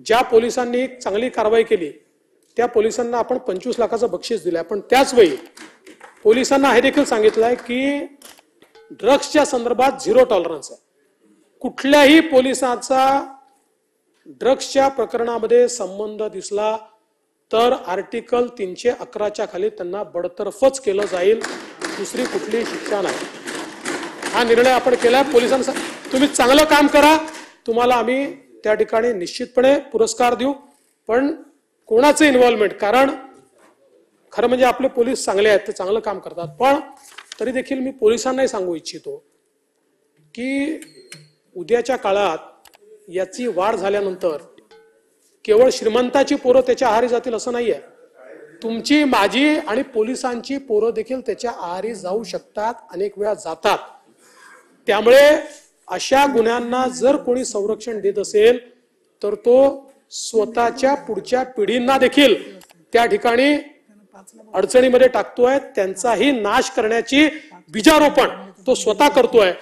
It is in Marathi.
ज्या पोलिसांनी चांगली कारवाई केली त्या पोलिसांना आपण 25 लाखाचं बक्षीस दिलंय, पण त्याच वेळी पोलिसांना हे देखील सांगितलंय की ड्रग्सच्या संदर्भात 0 टॉलरन्स आहे. कुठल्याही पोलिसाचा ड्रग्सच्या प्रकरणामध्ये संबंध दिसला तर आर्टिकल 311च्या खाली त्यांना बडतर्फच केलं जाईल, दुसरी कुठलीही शिक्षा नाही. हा निर्णय आपण केलाय. पोलिसांचा तुम्ही चांगलं काम करा, तुम्हाला आम्ही त्या ठिकाणी निश्चितपणे पुरस्कार देऊ, पण कोणाचं इन्व्हॉल्वमेंट, कारण खरं म्हणजे आपले पोलीस चांगले आहेत, ते चांगलं काम करतात, पण तरी देखील मी पोलिसांनाही सांगू इच्छितो की उद्याच्या काळात याची वाढ झाल्यानंतर केवळ श्रीमंताची पोरं त्याच्या आहारी जातील असं नाहीये. तुमची, माझी आणि पोलिसांची पोरं देखील त्याच्या आहारी जाऊ शकतात, अनेक वेळा जातात. त्यामुळे अशा गुन्ह्यांना जर कोणी संरक्षण देत असेल तर तो स्वतःच्या पुढच्या पिढींना देखील त्या ठिकाणी अडचणीमध्ये टाकतोय, त्यांचाही नाश करण्याची बीजारोपण तो स्वतः करतोय.